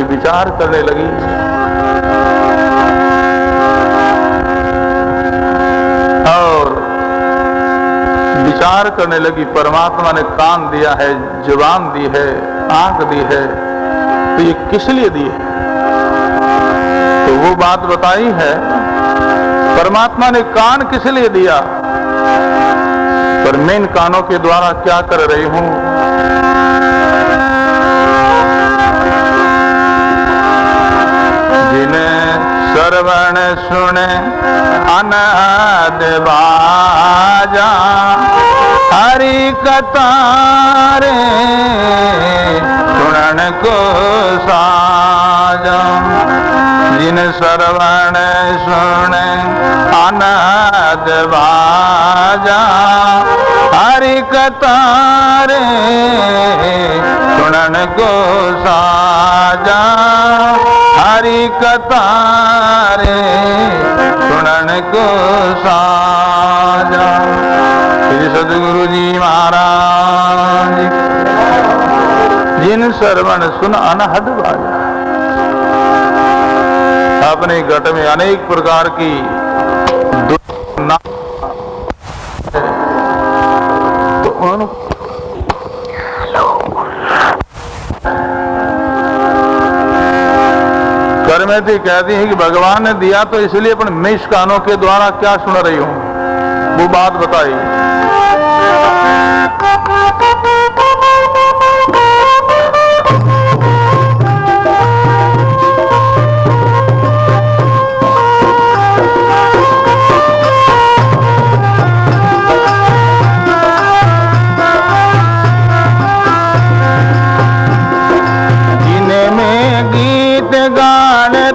विचार करने लगी। और विचार करने लगी, परमात्मा ने कान दिया है, जुबान दी है, आंख दी है, तो ये किस लिए दी है? तो वो बात बताई है, परमात्मा ने कान किस लिए दिया, पर मैं इन कानों के द्वारा क्या कर रही हूं? जिन्हें श्रवण सुने अनाद बाजा, हरि कथा रे सुनन को साजा। जिन श्रवण सुने अनाद बाजा, हरि कथा रे सुनन को साजा, हरि कथा रे सुनन को साजा। श्री सद्गुरु जी महाराज, जिन श्रवण सुन अनहद बाजा। अपने घट में अनेक प्रकार की करमेती कहती है कि भगवान ने दिया तो इसलिए, अपन मैं इस कानों के द्वारा क्या सुन रही हूं, वो बात बताई।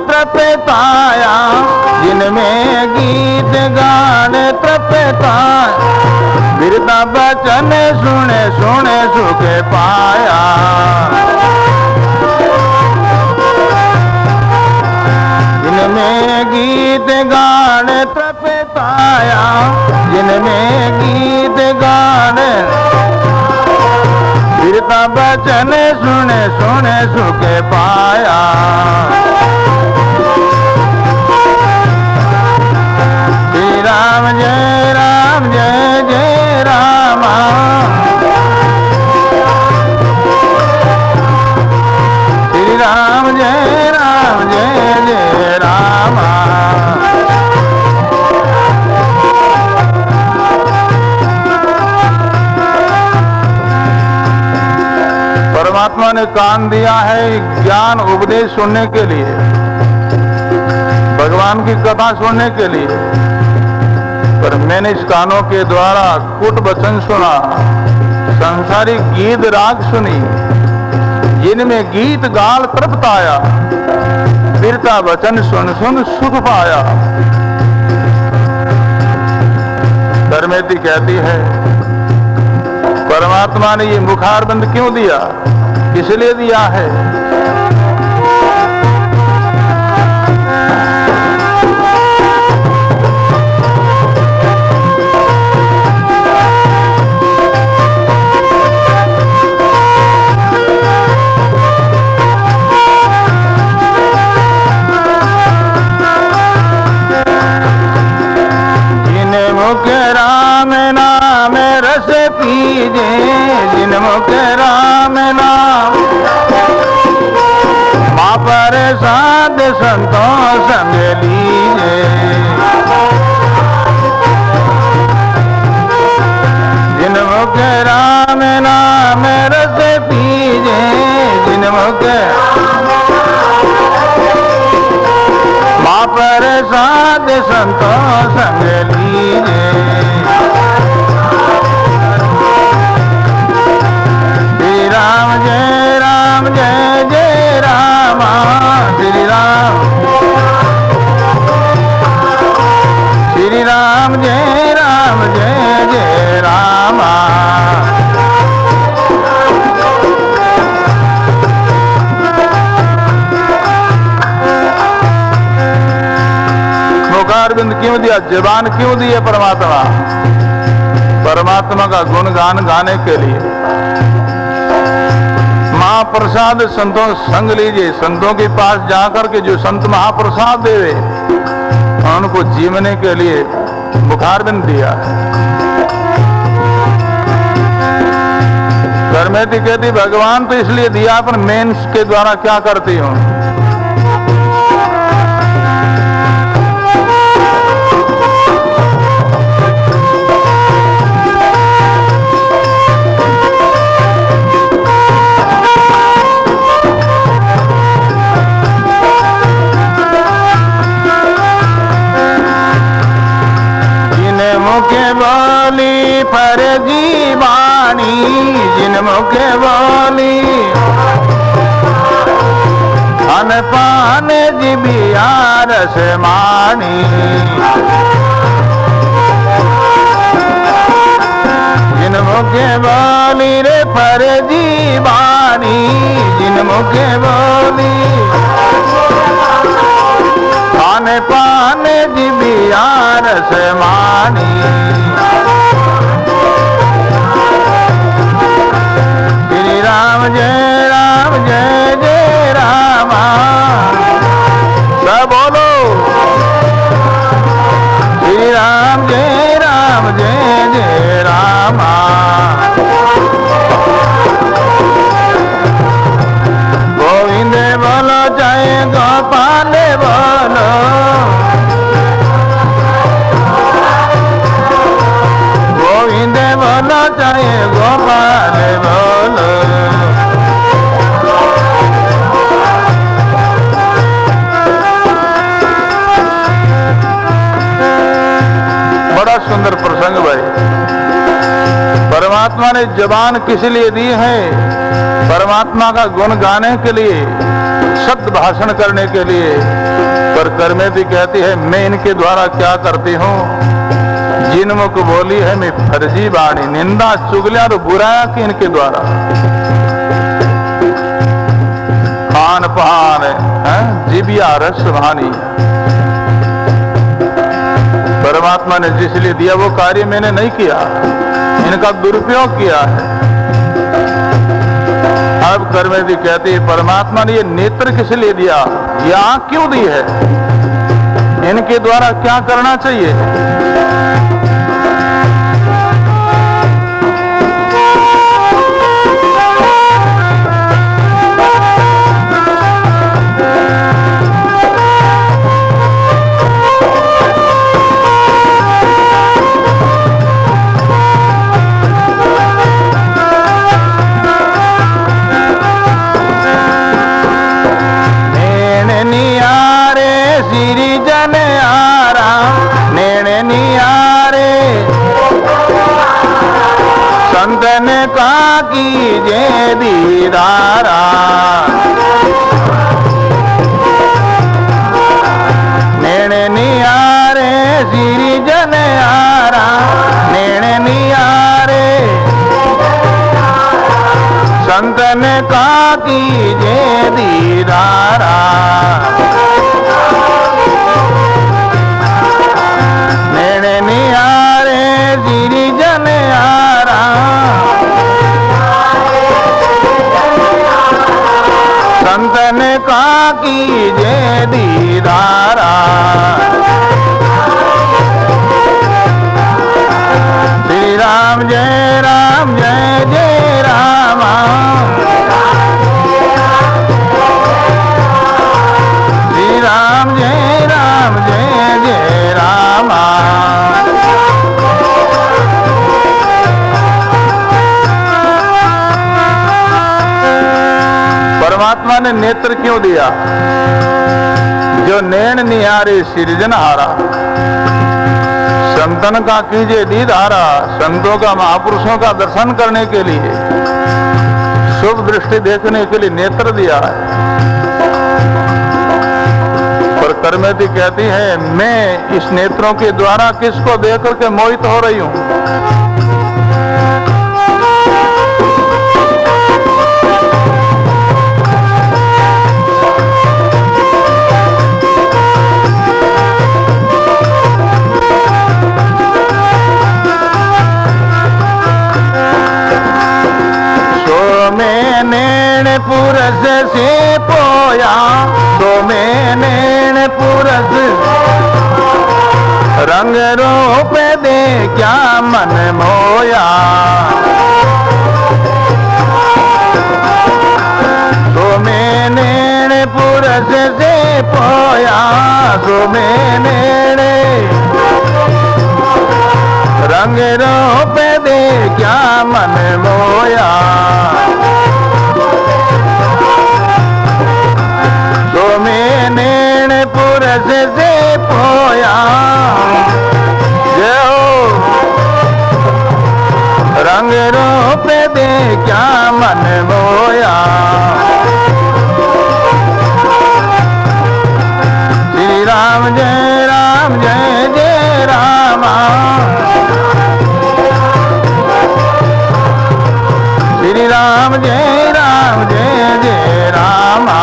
तृपताया, जिनमें गीत गाने तृपताया, बिरता बचन सुने सुने सुख पाया। जिनमें गीत गाने तृपताया, जिनमें गीत गाने, बिरता बचन सुने सुने सुख पाया। राम जय जय राम, श्री राम जय जय राम। परमात्मा ने कान दिया है ज्ञान उपदेश सुनने के लिए, भगवान की कथा सुनने के लिए, पर मैंने इस कानों के द्वारा कुट वचन सुना, संसारिक गीत राग सुनी, जिनमें गीत गाल तृप्त आया, बिरता वचन सुन सुन सुख पाया। धर्मेती कहती है, परमात्मा ने ये मुखारबंद क्यों दिया, किस लिए दिया है? राम नाम रस पीजे, जिन मुख राम नाम, माँ पर साध संतों संग लीजे। जिन मुख राम नाम रस पीजे, जिन मुख माँ पर साध संतों संग लीजे। राम जय जय राम, श्री राम जय जय राम। मुखारबिंद क्यों दिया, जबान क्यों दी है परमात्मा? परमात्मा का गुणगान गाने के लिए। माँ महाप्रसाद संतों संग लीजिए, संतों के पास जाकर के जो संत महाप्रसाद देवे उनको जीवने के लिए मुखारबिंद दिया है। करमेती कहती भगवान तो इसलिए दिया, अपन मैं के द्वारा क्या करती हूं। बोली फर्जी वाणी, जिन मुखे बोली अन पान जिबिया रस मानी। जिन मुखे बोली रे फर्जी वाणी, जिन मुखे बोली अन पान जिबिया रस मानी। राम जय जय रामा, सब बोलो श्री राम जय जय रामा। गोविंद बोलो चाहे गोपाल बोलो, गोविंद बोलो चाहे गोपाल बोलो। सुंदर प्रसंग भाई। परमात्मा ने जबान किस लिए दी है? परमात्मा का गुण गाने के लिए, शब्द भाषण करने के लिए। पर करमेती कहती है मैं इनके द्वारा क्या करती हूं। जिन मुख बोली है मैं फर्जी वाणी, निंदा चुगलियां और बुराया की इनके द्वारा। खान पान जिबिया रस भानी, परमात्मा ने जिस लिए दिया वो कार्य मैंने नहीं किया, इनका दुरुपयोग किया है। अब करमेती कहती है परमात्मा ने ये नेत्र किस लिए दिया, ये आंख क्यों दी है, इनके द्वारा क्या करना चाहिए। संतन का कीजे दीदारा, नैण नियारे श्री जन आरा, नैण नियारे संतन का कीजे दीदारा। नैण नियारे श्री जन आरा, संतन का कीजे दीदारा। श्री राम जय जय रामा, श्री राम जय जय रामा। परमात्मा ने नेत्र क्यों दिया? जो नैण निहारे सृजनहारा, संतन का कीजे दीदारा, संतों का महापुरुषों का दर्शन करने के लिए, शुभ दृष्टि देखने के लिए नेत्र दिया है। पर करमेती कहती है मैं इस नेत्रों के द्वारा किसको देख करके मोहित हो रही हूं। नैण नैन पुरस रंग रूप दे क्या मन मोया। तो मैं नैन पुरस से पोया, तो मैं नैन रंग रूप दे क्या मन मोया। तो मैं नैन पुरस से पोया, रंग रूप दे क्या मन मोया। श्री राम जय जय रामा, श्री राम जय जय रामा।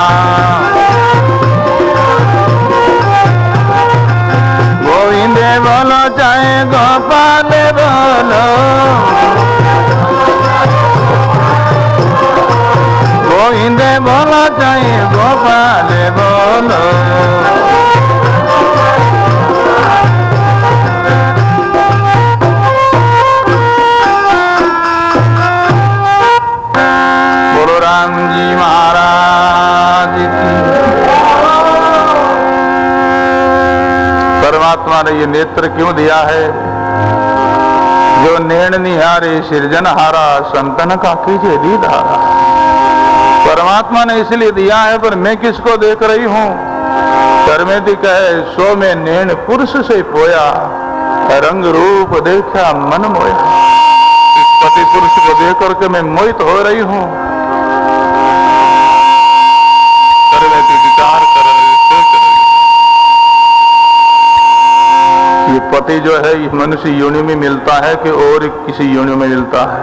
गोविंद बोलो चाहे गोपाल बोलो, गोविंद बोलो चाहे गोपाल बोलो। बोलो राम जी महाराज की। परमात्मा ने ये नेत्र क्यों दिया है? जो नैन निहारे सृजनहारा, संतन का कीजे दीदारा। परमात्मा ने इसलिए दिया है, पर मैं किसको देख रही हूं? कर्मेति कहे सो में नैन पुरुष से पोया, रंग रूप देखा मन मोया। इस पति पुरुष को देख करके मैं मोहित हो रही हूं। कर्मेति विचार कर रही, सोच रही। ये पति जो है इस मनुष्य योनि में मिलता है कि और किसी योनि में मिलता है?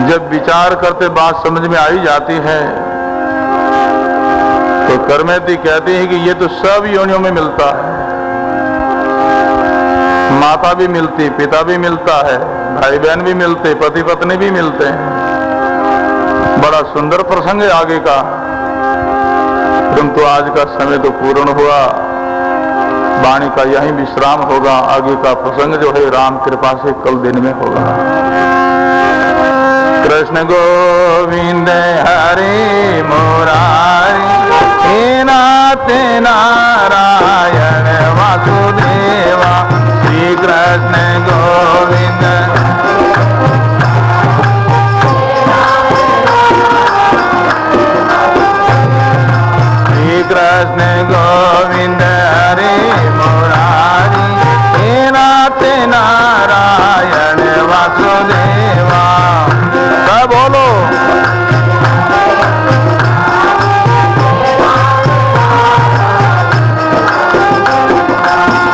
जब विचार करते बात समझ में आई जाती है तो कर्मेति कहती है कि ये तो सब योनियों में मिलता है। माता भी मिलती, पिता भी मिलता है, भाई बहन भी मिलते, पति पत्नी भी मिलते हैं। बड़ा सुंदर प्रसंग है आगे का, परंतु आज का समय तो पूर्ण हुआ। वाणी का यही विश्राम होगा। आगे का प्रसंग जो है राम कृपा से कल दिन में होगा। कृष्ण गोविंद हरे मुरारी, हे नाथ नारायण वासुदेवा। श्री कृष्ण गोविंद, श्री कृष्ण गोविंद हरे मुरारी, हे नाथ नारायण वासुदेवा। सब बोलो।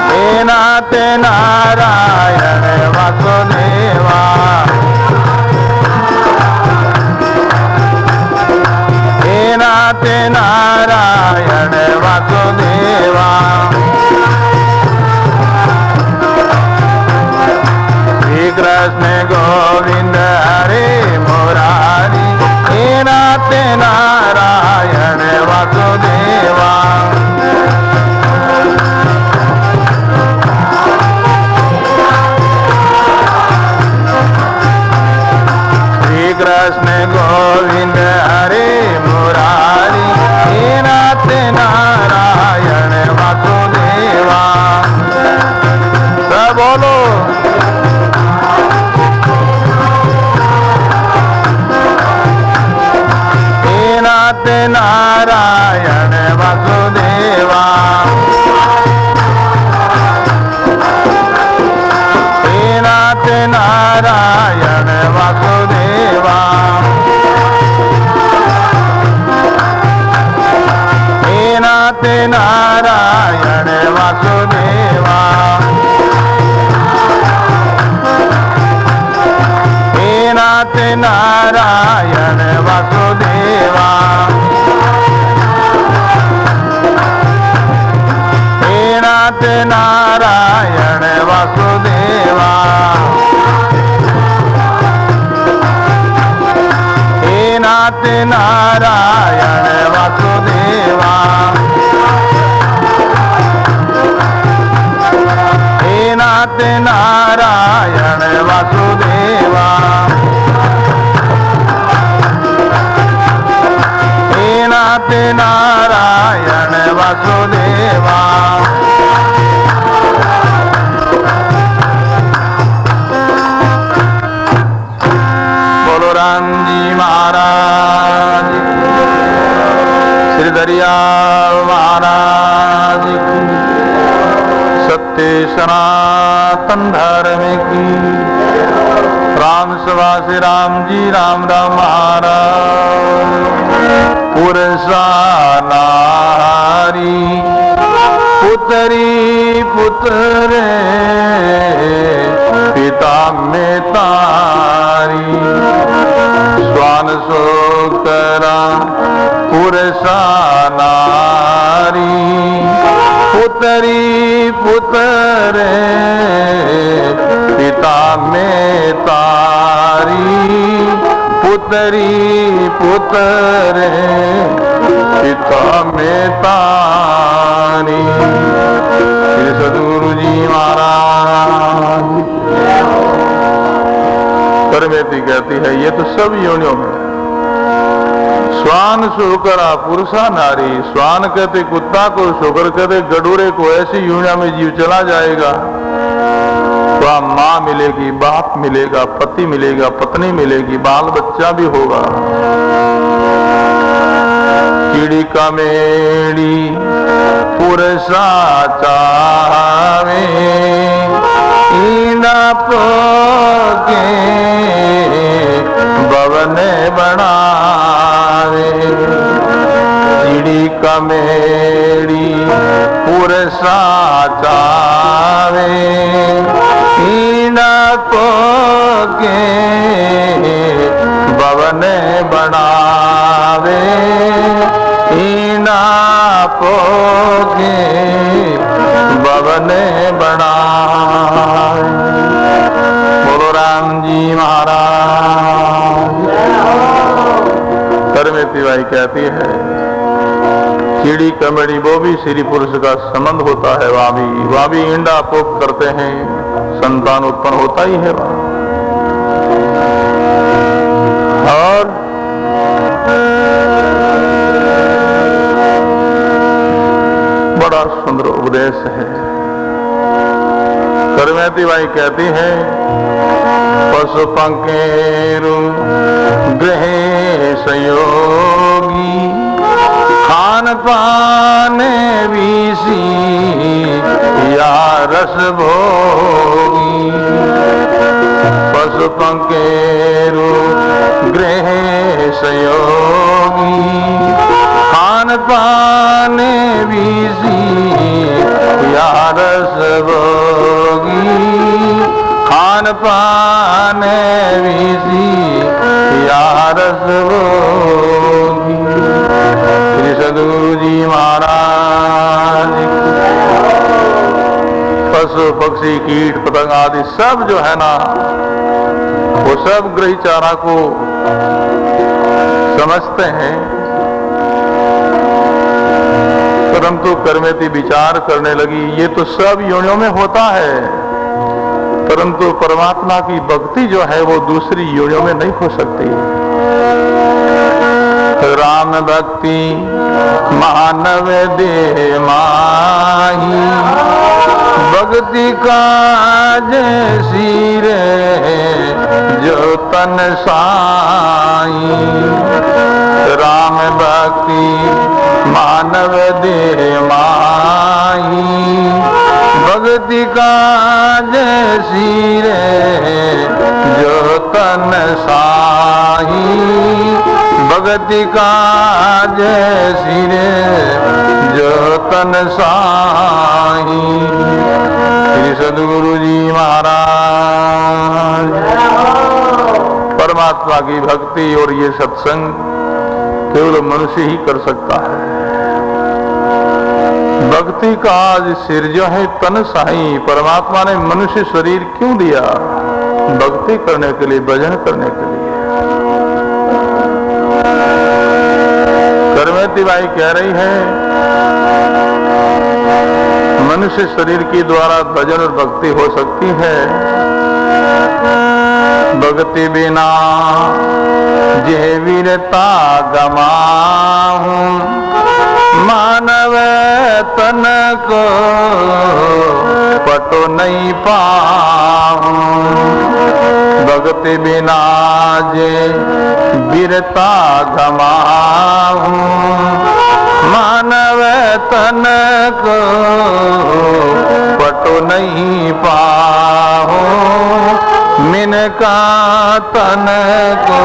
हे नाथ नारायण वासुदेवा, हे नाथ नारायण वासुदेवा। श्री कृष्ण गोविंद हरे मुरारी, हे नाथ नारायण वासुदेवा। श्री कृष्ण गोविंद हरे मुरारी, हे नाथ नारायण वासुदेवा। सब बोलो। हे नाथ नारायण वासुदेवा, हे नाथ नारायण वासुदेवा। हे नाथ नारायण वासुदेवा, हे नाथ नारायण वासुदेवा। हे नाथ नारायण वासुदेवा, हे नाथ नारायण वासुदेवा। नमस्ते नारायण वासुदेवा। बोलो राम जी महाराज की, श्री दरियाल महाराज की, सत्य सनातन धर्म की। राम सभा से राम जी राम राम महाराज। पुरुषा नारी पुतरी पुतरे पिता में तारी। स्वान सो करा पुरुषा नारी पुतरी पुतरे पिता में तारी। पुतरी पुतरे पिता में तारी। श्री सद्गुरु जी महाराज। परमेती कहती है ये तो सब योनियों में। स्वान शुकरा पुरुषा नारी। स्वान कहते कुत्ता को, शुकर कहते गडूरे को। ऐसी योनिया में जीव चला जाएगा तो माँ मिलेगी, बाप मिलेगा, पति मिलेगा, पत्नी मिलेगी, बाल बच्चा भी होगा। कीड़ी का मेड़ी पुरुषा चावे ईना पोके बवने बनावे। कीड़ी का मेड़ी पुरुषा चावे ईना पोके बवने बनावे। ईना पोके बवने बनावे। बोलो राम जी महाराज। परमेती बाई कहती है कीड़ी कमड़ी वो भी स्त्री पुरुष का संबंध होता है। वहां भी ईंडा पोक करते हैं, संतान उत्पन्न होता ही है वहां। और बड़ा सुंदर उपदेश है। करमेती बाई कहती है पशु पंकेरु गृह संयोगी खान पाने बीसी या रस भोगी। पशु पंकेरु गृह संयोगी खान पाने बीसी या रस भोगी। खान पाने बीसी या रस भोगी। श्री सद्गुरु जी महाराज। पशु पक्षी कीट पतंग आदि सब जो है ना वो सब गृह चारा को समझते हैं, परंतु करमेती विचार करने लगी ये तो सब योनियों में होता है, परंतु परमात्मा की भक्ति जो है वो दूसरी योनियों में नहीं हो सकती। राम भक्ति मानव दे माही भक्ति का जैसी रे जो तन साई। राम भक्ति मानव दे माही भक्ति का जैसी रे जो तन साई। भक्ति का जैसी रे जो तन साई। श्री सद्गुरु जी महाराज। परमात्मा की भक्ति और ये सत्संग केवल मनुष्य ही कर सकता है। भक्ति का आज सिर जो है तन साई। परमात्मा ने मनुष्य शरीर क्यों दिया? भक्ति करने के लिए, भजन करने के लिए। करमेती बाई कह रही है मनुष्य शरीर के द्वारा भजन और भक्ति हो सकती है। भक्ति बिना जे वीरता गमाहूं को पटो नहीं पाऊं। भगति बिना जे बिरता गमाऊं। मानव तन को पटो नहीं पाऊं। मिनका तन को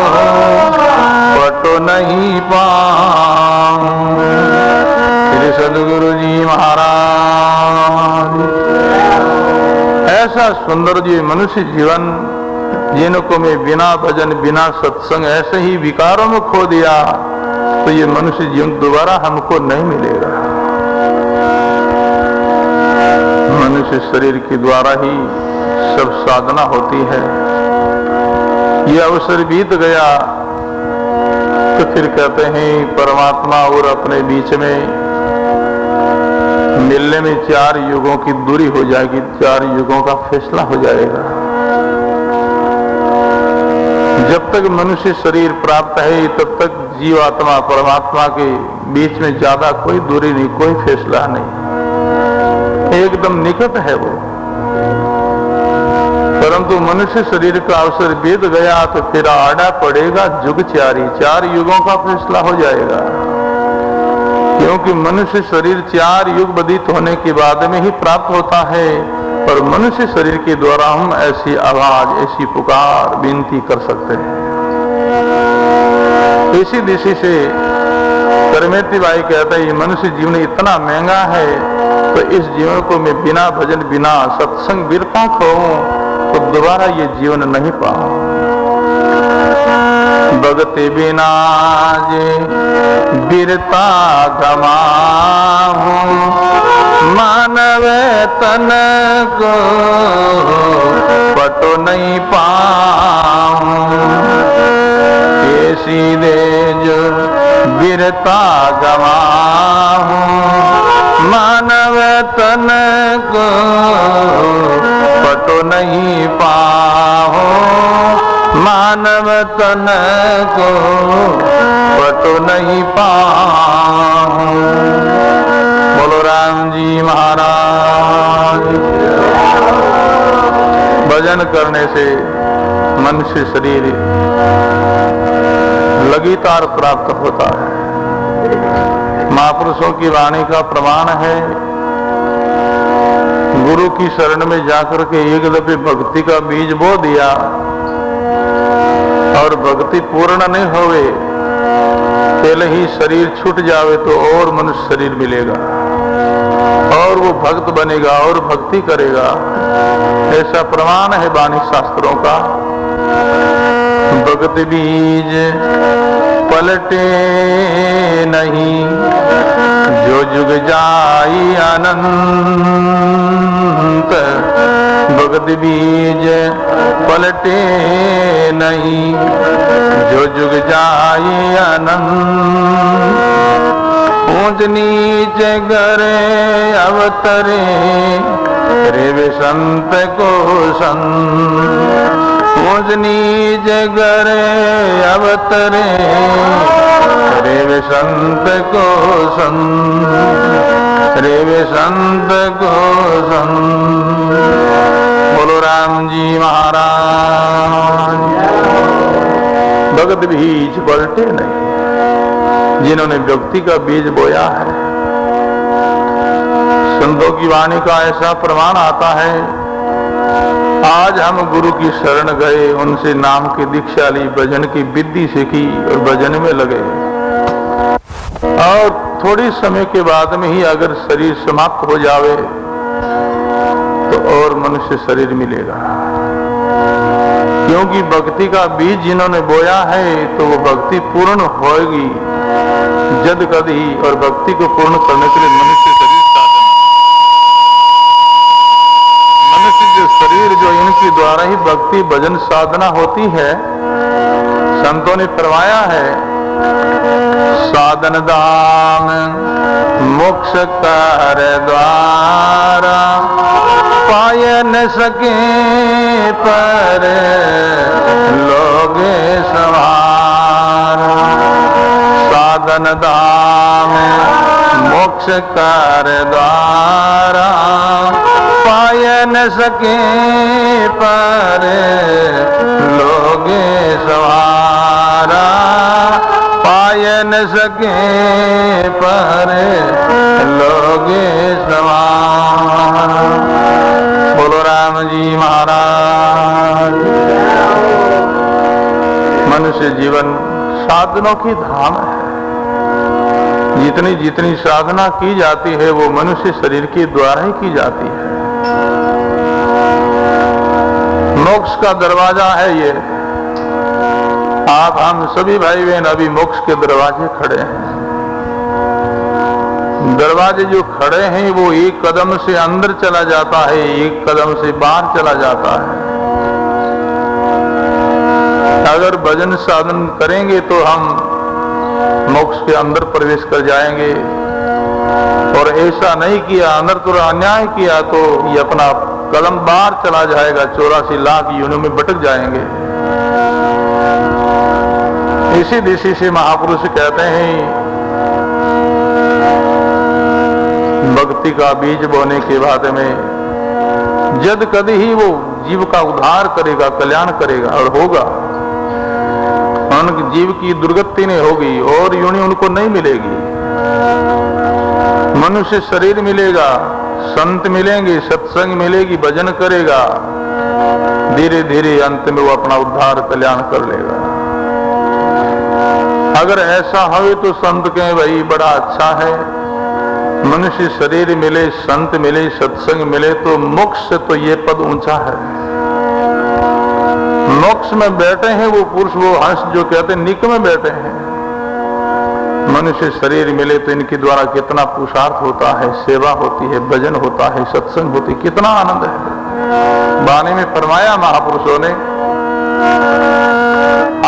पटो नहीं पाऊं। श्री सद्गुरु जी महाराज ऐसा सुंदर जी मनुष्य जीवन जिनको मैं बिना भजन बिना सत्संग ऐसे ही विकारों में खो दिया, तो ये मनुष्य जीवन दोबारा हमको नहीं मिलेगा। मनुष्य शरीर के द्वारा ही सब साधना होती है। ये अवसर बीत गया तो फिर कहते हैं परमात्मा और अपने बीच में मिलने में 4 युगों की दूरी हो जाएगी, 4 युगों का फैसला हो जाएगा। जब तक मनुष्य शरीर प्राप्त है तब तक जीवात्मा परमात्मा के बीच में ज्यादा कोई दूरी नहीं, कोई फैसला नहीं, एकदम निकट है वो। परंतु मनुष्य शरीर का अवसर बीत गया तो फिर आड़ा पड़ेगा जुग 4 युगों का फैसला हो जाएगा। क्योंकि मनुष्य शरीर 4 युग व्यतीत होने के बाद में ही प्राप्त होता है, और मनुष्य शरीर के द्वारा हम ऐसी आवाज ऐसी पुकार विनती कर सकते हैं। इसी दिशा से करमेती भाई कहता है ये मनुष्य जीवन इतना महंगा है, तो इस जीवन को मैं बिना भजन बिना सत्संग बिरता खोऊं तो दोबारा ये जीवन नहीं पाऊं। भगति बिना जे बिरता गमाऊं। मानव तन को पटो नहीं पाऊं। ऐसी दे जो बिरता गमाऊं। मानव तन को पटो नहीं पाऊं। मानव तन को पटो नहीं पाऊं। बोलो राम जी महाराज। भजन करने से मनुष्य शरीर लगातार प्राप्त होता है। महापुरुषों की वाणी का प्रमाण है, गुरु की शरण में जाकर के एक दफे भक्ति का बीज बो दिया और भक्ति पूर्ण नहीं होवे, पहले ही शरीर छूट जावे तो और मनुष्य शरीर मिलेगा और वो भक्त बनेगा और भक्ति करेगा। ऐसा प्रमाण है वाणी शास्त्रों का। भक्ति बीज पलटे नहीं, जो जुग जाई अनंत। भक्ति बीज पलटे नहीं, जो जुग जाई अनंत। ऊंच नीच गरे अवतरे, रे संत को संत। ऊंच नीच गरे अवतरे, रे संत को संत। रे संत को संत। बोलो राम जी महाराज। भगत बीज पलटे नहीं, जिन्होंने भक्ति का बीज बोया है। संतों की वाणी का ऐसा प्रमाण आता है। आज हम गुरु की शरण गए, उनसे नाम की दीक्षा ली, भजन की विधि सीखी और भजन में लगे, और थोड़ी समय के बाद में ही अगर शरीर समाप्त हो जावे तो और मनुष्य शरीर मिलेगा। क्योंकि भक्ति का बीज जिन्होंने बोया है तो वो भक्ति पूर्ण होगी जद कभी, और भक्ति को पूर्ण करने के लिए मनुष्य शरीर साधन। मनुष्य जो शरीर जो इनके द्वारा ही भक्ति भजन साधना होती है, संतों ने फरमाया है साधन दान मोक्ष कर द्वारा, पाय न सके पर लोगे सवार। साधन दान मोक्ष कर द्वारा पाय न सके पर लोगे सवारा, पाय न सके पर लोगे सवारा। बोलो राम जी महाराज। मनुष्य जीवन साधनों की धाम है। जितनी जितनी साधना की जाती है वो मनुष्य शरीर के द्वारा ही की जाती है। मोक्ष का दरवाजा है ये। आप हम सभी भाई बहन अभी मोक्ष के दरवाजे खड़े हैं। दरवाजे जो खड़े हैं वो एक कदम से अंदर चला जाता है, एक कदम से बाहर चला जाता है। अगर भजन साधन करेंगे तो हम मोक्ष के अंदर प्रवेश कर जाएंगे, और ऐसा नहीं किया, अंदर तो अन्याय किया तो ये अपना कदम बाहर चला जाएगा, 84 लाख योनियों में भटक जाएंगे। इसी दिशा से महापुरुष कहते हैं भक्ति का बीज बोने के बाद में जद कभी ही वो जीव का उद्धार करेगा, कल्याण करेगा और होगा। उनकी जीव की दुर्गति नहीं होगी और योनि उनको नहीं मिलेगी। मनुष्य शरीर मिलेगा, संत मिलेंगे, सत्संग मिलेगी, भजन करेगा, धीरे धीरे अंत में वो अपना उद्धार कल्याण कर लेगा। अगर ऐसा हो तो संत कहें भाई बड़ा अच्छा है, मनुष्य शरीर मिले, संत मिले, सत्संग मिले तो मोक्ष से तो ये पद ऊंचा है। मोक्ष में बैठे हैं वो पुरुष, वो हंस जो कहते हैं निक में बैठे हैं। मनुष्य शरीर मिले तो इनके द्वारा कितना पुरुषार्थ होता है, सेवा होती है, भजन होता है, सत्संग होती है, कितना आनंद है। वाणी में फरमाया महापुरुषों ने,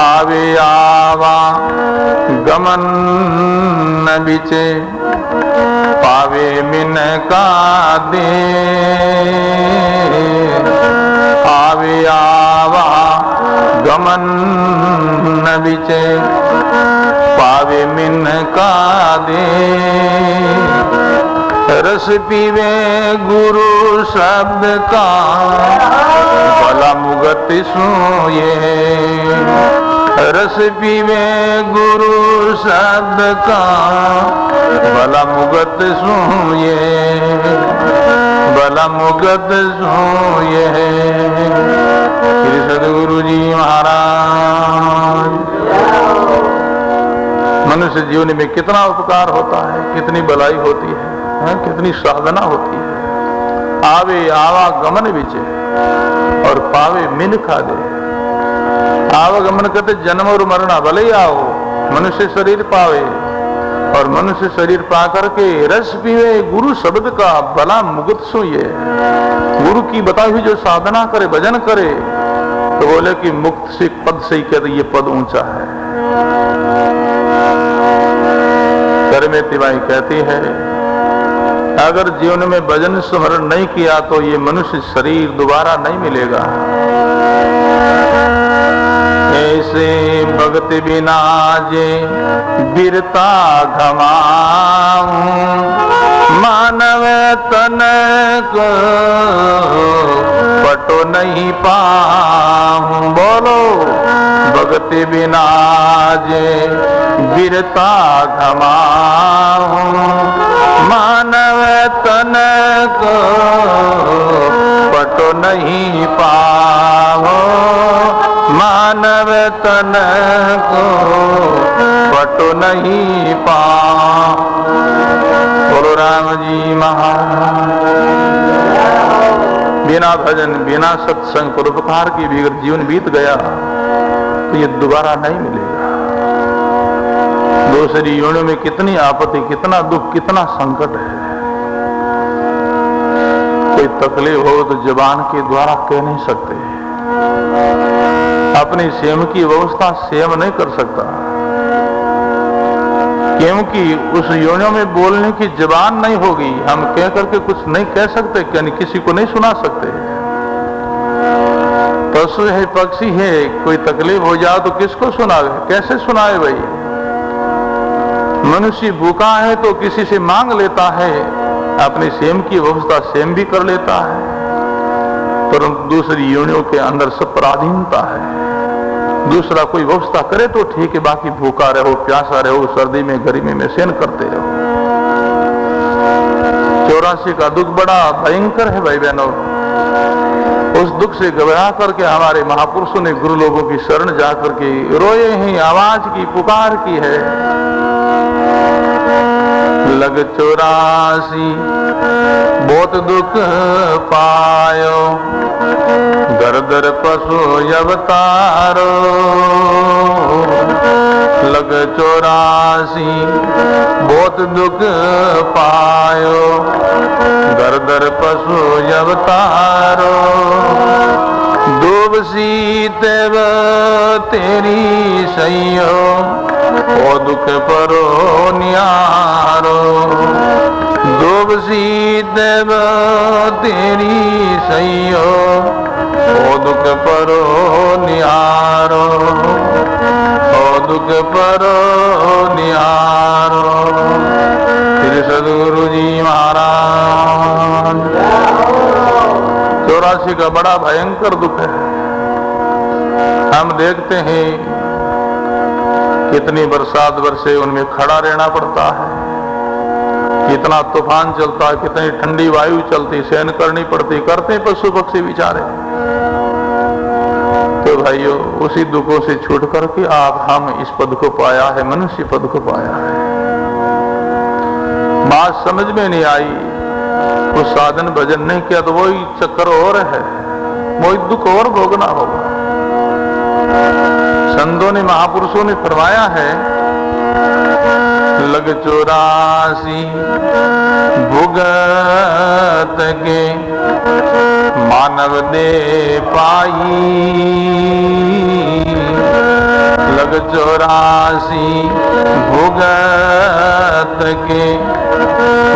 आवे आवा गमन न बिचे, पावे मिन का दे। आवे आवा गमन न बिचे, पावे मिन का दे। रस पीवे गुरु शब्द का, भला मुगत सोये। रस पीवे गुरु शब्द का, भला मुगत सोये, भला मुगत सोये। श्री सद्गुरु जी महाराज। मनुष्य जीवन में कितना उपकार होता है, कितनी भलाई होती है, कितनी साधना होती है। आवे आवागमन विचे और पावे मिन खा दे। आवागमन कहते जन्म और मरना, भले ही आओ मनुष्य शरीर पावे और मनुष्य शरीर पा करके रस पीवे गुरु शब्द का, भला मुगत सोये। गुरु की बताई हुई जो साधना करे, भजन करे तो बोले कि मुक्त से पद से ही कहते ये पद ऊंचा है। में तिवाई कहती है अगर जीवन में भजन स्मरण नहीं किया तो ये मनुष्य शरीर दोबारा नहीं मिलेगा। ऐसे भगत बिना जे बिरता घमाऊं, मानव तन को पटो नहीं पाऊं। बोलो भगत बिना जे बिरता घमाऊं, मानव तन को पटो नहीं पाओ। मानव तन को पटो नहीं पाओ। बोलो राम जी महाराज। बिना भजन बिना सत्संग परोपकार की भी अगर जीवन बीत गया तो ये दोबारा नहीं मिलेगा। दूसरी योनियों में कितनी आपत्ति, कितना दुख, कितना संकट है। कोई तकलीफ हो तो जुबान के द्वारा कह नहीं सकते, अपनी स्वयं की व्यवस्था स्वयं नहीं कर सकता, क्योंकि उस योनियों में बोलने की जुबान नहीं होगी। हम कह करके कुछ नहीं कह सकते, यानी किसी को नहीं सुना सकते। पशु है, पक्षी है, कोई तकलीफ हो जाए तो किसको सुनावे, कैसे सुनाए भाई। मनुष्य भूखा है तो किसी से मांग लेता है, अपनी सेम की व्यवस्था सेम भी कर लेता है, परंतु दूसरी योनियों के अंदर सब पराधीनता है। दूसरा कोई व्यवस्था करे तो ठीक है, बाकी भूखा रहो, प्यासा रहो, सर्दी में गर्मी में सहन करते रहो। 84 का दुख बड़ा भयंकर है भाई बहनों। उस दुख से घबरा करके हमारे महापुरुषों ने गुरु लोगों की शरण जाकर के रोए हैं, आवाज की, पुकार की है। लग 84 बहुत दुख पायो, दर दर पशु अवतारो। लग 84 बहुत दुख पायो, दर दर पशु अवतारो। दूबसी तेव तेरी सैयो, ओ दुख परो नियारो। दूबसी देव तेरी सैयो, ओ दुख परो नियारो, ओ दुख परो नियारो। श्री सद्गुरु जी महाराज। 84 का बड़ा भयंकर दुख है। हम देखते हैं कितनी बरसात बरसे, उनमें खड़ा रहना पड़ता है, कितना तूफान चलता है, कितनी ठंडी वायु चलती, सहन करनी पड़ती, करते पशु पक्षी बेचारे। तो भाइयों, उसी दुखों से छूट करके आप हम इस पद को पाया है, मनुष्य पद को पाया है। बात समझ में नहीं आई, वो साधन भजन नहीं किया तो वही चक्कर और है, वही दुख और भोगना होगा। संतों ने, महापुरुषों ने फरमाया है, लग 84 भुगत के मानव दे पाई। लग 84 भुगत के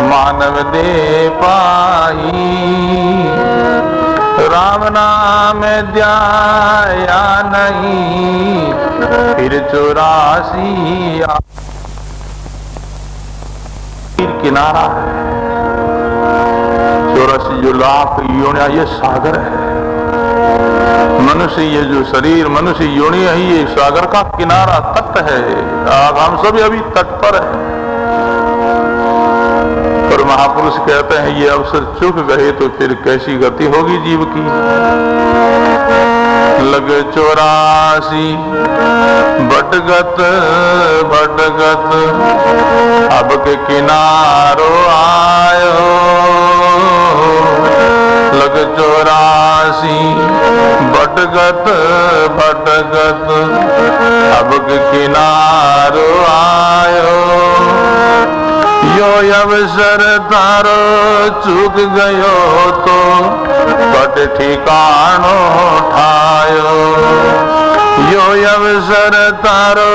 मानव दे पाई। राम नाम ध्याया नहीं, फिर 84 किनारा है। 84 जो लाख योनियां, ये सागर है। मनुष्य ये जो शरीर, मनुष्य योनि है, ये सागर का किनारा, तट है। अब हम सभी अभी तट पर है। पर महापुरुष कहते हैं ये अवसर चूक गए तो फिर कैसी गति होगी जीव की। लग 84 भटगत भटगत अब के किनारो आयो। लग 84 भटगत भटगत अब के किनारो आयो। यो अवसर तारो चूक गयो तो पट ठिकानो ठायो। यो अवसर तारो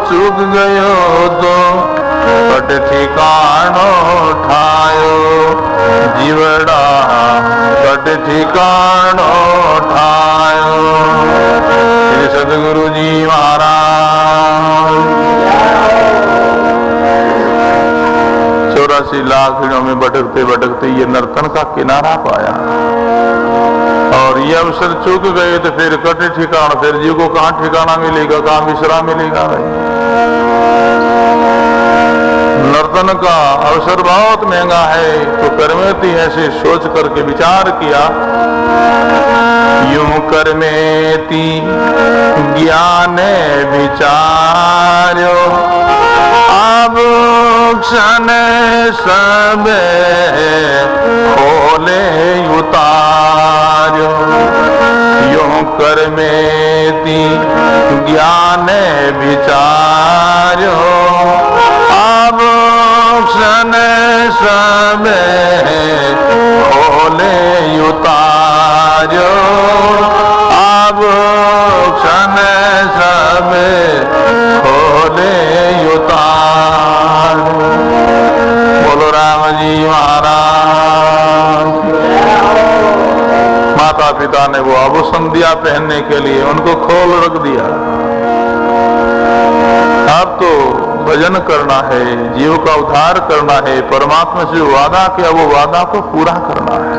चूक गयो तो पट ठिकानो ठायो। जीवड़ा पट ठिकानो ठायो। श्री सद्गुरु जी महाराज। 84 लाख दिनों में भटकते भटकते ये नर्तन का किनारा पाया और ये अवसर चूक गए तो फिर कटे ठिकाना, फिर जीव को कहाँ ठिकाना मिलेगा, कहाँ विश्राम मिलेगा। भाई नर्तन का अवसर बहुत महंगा है। तो कर्मेती ऐसे सोच करके विचार किया, यूं कर्मेती ज्ञान विचार्यो। अब क्षण सब खोले उतार्यो। यूं कर्मेती ज्ञान विचार्यो। अब क्षण सब खोले उतार्यो। अब क्षण सब खोले उतार। बोलो राम जी महाराज। माता पिता ने वो आभूषण दिया पहनने के लिए, उनको खोल रख दिया। अब तो भजन करना है, जीव का उद्धार करना है, परमात्मा से जो वादा किया वो वादा को पूरा करना है।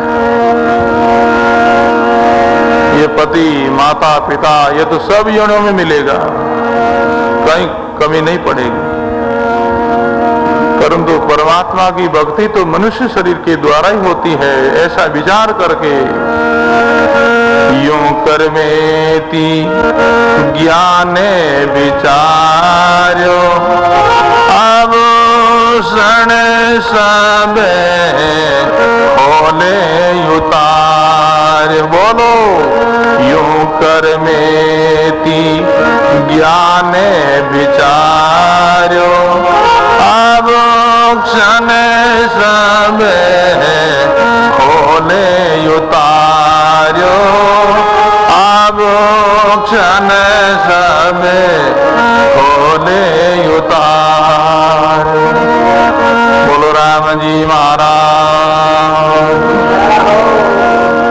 ये पति माता पिता ये तो सब योनियों में मिलेगा, कहीं कमी नहीं पड़ेगी। परंतु परमात्मा की भक्ति तो मनुष्य शरीर के द्वारा ही होती है, ऐसा विचार करके यूं कर्मेति ज्ञाने विचार्यो आभूषण सब खोले उतार। बोलो यूं कर्मेति ज्ञाने विचार्यो आभूषण सब खोले उतार्यो आभूषण सब खोले उतार। बोलो राम जी महाराज।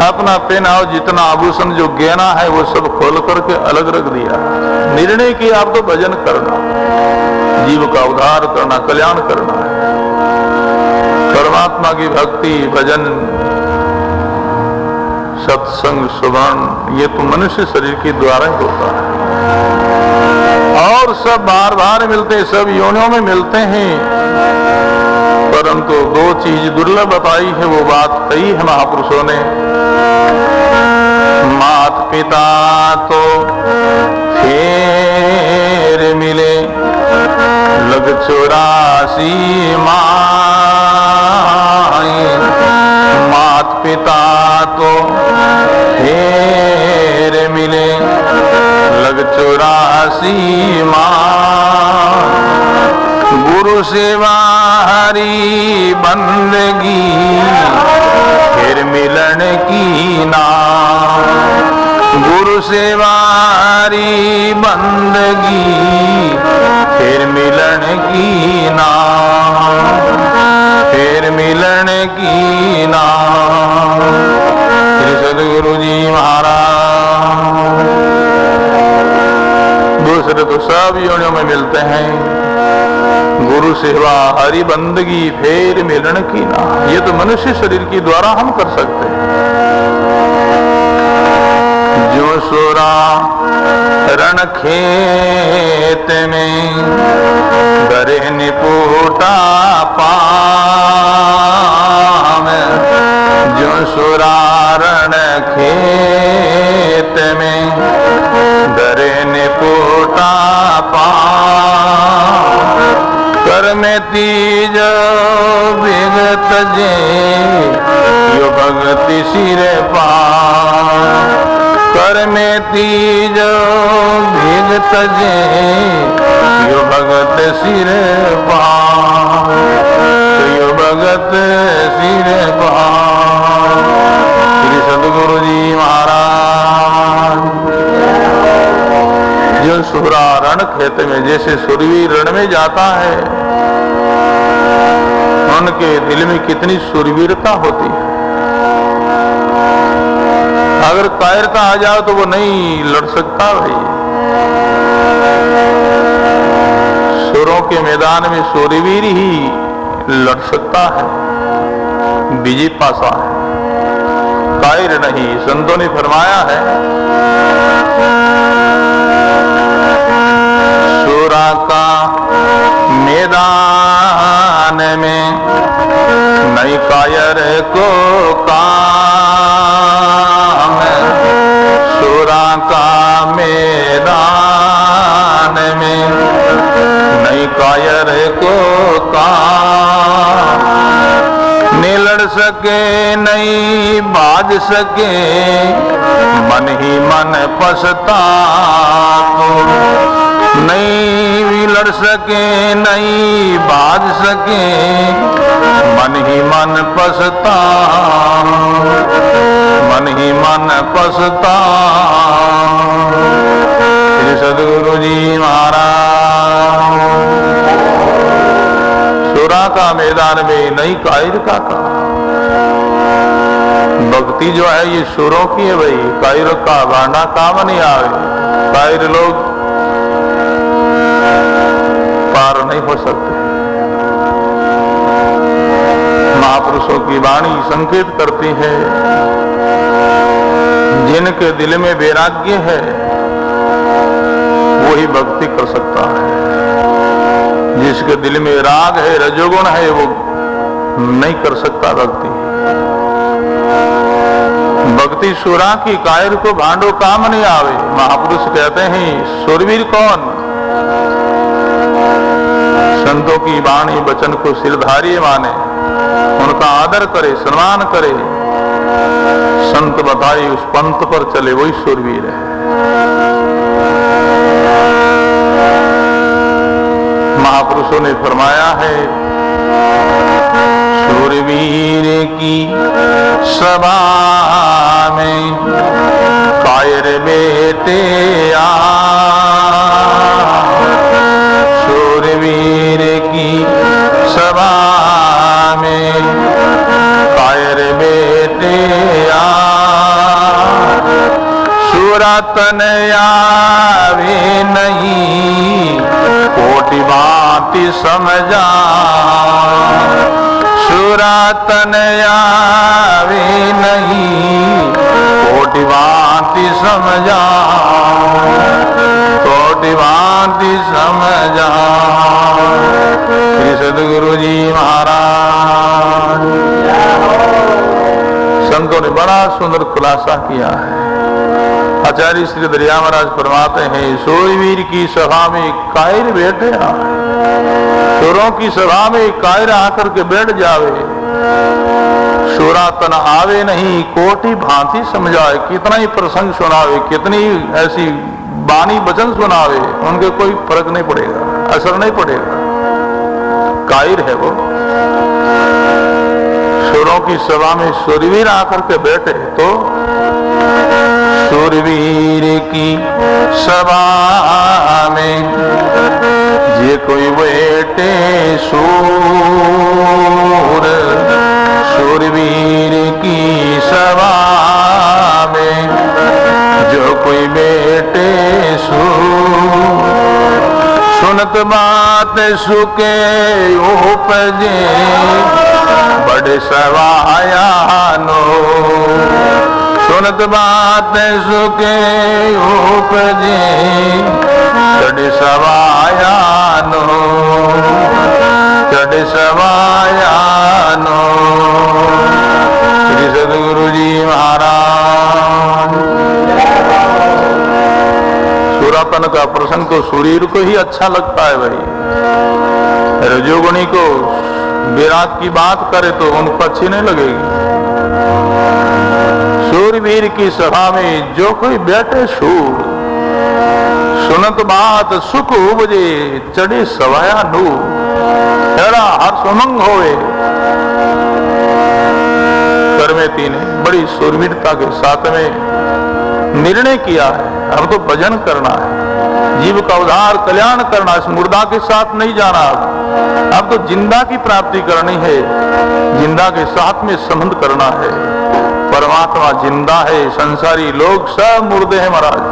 अपना पहनाव जितना आभूषण जो गहना है वो सब खोल करके अलग रख दिया। निर्णय किया अब तो भजन करना, जीव का उद्धार करना, कल्याण करना है। परमात्मा की भक्ति भजन सत्संग सुवर्ण ये तो मनुष्य शरीर के द्वारा ही होता है, और सब बार बार मिलते, सब योनियों में मिलते हैं। परंतु दो चीज दुर्लभ बताई है, वो बात कही है महापुरुषों ने। मात पिता तो फिर मिले लग 84 माएं। मात पिता तो फिर मिले लग 84 मां। गुरु सेवा हरि बंदगी फिर मिलन की ना। गुरु सेवा हरि बंदगी फिर मिलन की ना, फिर मिलन की ना। सदगुरु जी महाराज। दूसरे तो सब योनियों में मिलते हैं, गुरु सेवा हरि बंदगी फिर मिलन की ना। ये तो मनुष्य शरीर के द्वारा हम कर सकते हैं। जो सोरा रण खेत में दरे निपुटा पाम। जो सोरा रण खेत में दरे निपुटा पाम। कर में तीज विगत जे यो भगति सिर पा। कर में तीज विगत जे यो भगत सिर पा। यो भगत सिर पा। श्री सदगुरु जी महाराज। जो सुरा रण खेत में, जैसे सुरवीर रण में जाता है, उनके दिल में कितनी सुरवीरता होती है। अगर कायरता आ जाओ तो वो नहीं लड़ सकता भाई। सुरों के मैदान में सूरवीर ही लड़ सकता है, विजय पासा है, कायर नहीं। संतों ने फरमाया है सुरा का मैदान में नहीं कायर को काम। सुरा का मैदान में नहीं कायर को काम। नहीं लड़ सके नहीं बाज सके मन ही मन पछता। नहीं भी लड़ सके नहीं बाज सके मन ही मन पछता। मन ही मन पछता। श्री सदगुरु जी महाराज। सुरा का मैदान में नहीं कायर का काम। भक्ति जो है ये सुरों की है भाई, कायर का बांडा काम नहीं आवे। कायर लोग पार नहीं हो सकते। महापुरुषों की वाणी संकेत करती है, जिनके दिल में वैराग्य है वही भक्ति कर सकता है। जिसके दिल में राग है, रजोगुण है, वो नहीं कर सकता भक्ति। भक्ति सुरा की कायर को भांडो काम नहीं आवे। महापुरुष कहते हैं सुरवीर कौन? संतों की वाणी वचन को सिरधारी माने, उनका आदर करे, सम्मान करे, संत बताए उस पंथ पर चले, वही सुरवीर है। महापुरुषों ने फरमाया है, शूरवीर की सभा में कायर बेटे आ, शूरवीर की सभा में कायर बेटे आ, सूरतन आवे नहीं कोटि बाती समझा, सूरतन आवे नहीं कोटि बाती समझा, कोटि बाती समझा। श्री सद्गुरु जी महाराज। संतों ने बड़ा सुंदर खुलासा किया है। आचार्य श्री दरिया महाराज फरमाते हैं, सूरवीर की सभा में कायर बैठे आए। सुरों की सभा में कायर आकर के बैठ जावे, सूरातन आवे नहीं कोटि भांति समझाए। कितना ही प्रसंग सुनावे, कितनी ऐसी बानी वचन सुनावे, उनके कोई फर्क नहीं पड़ेगा, असर नहीं पड़ेगा। कायर है वो। सुरों की सभा में सूरवीर आकर के बैठे तो सूरवीर की सभा में जे कोई बैठे सूर, सूरवीर की सभा में जो कोई बैठे सूर, सुनत बात सुके उपजे बड़े सवाया नो, सुनत बात सुके उपजे बड़े सवाया नो, बड़े सवाया नो। श्री सद्गुरु जी महाराज। सुरापन का प्रसंग तो शरीर को ही अच्छा लगता है भाई, रजोगुणी को विराट की बात करे तो उनको अच्छी नहीं लगेगी। सूरवीर की सभा में जो कोई बैठे सूर, सुनत बात सुख उपजे चढ़े सवाया नूर, तेरा हर्ष उमंग होवे। करमेती ने बड़ी सूरवीरता के साथ में निर्णय किया है, हम तो भजन करना है, जीव का उद्धार कल्याण करना, इस मुर्दा के साथ नहीं जाना। अब तो जिंदा की प्राप्ति करनी है, जिंदा के साथ में संबंध करना है। परमात्मा जिंदा है, संसारी लोग सब मुर्दे हैं महाराज,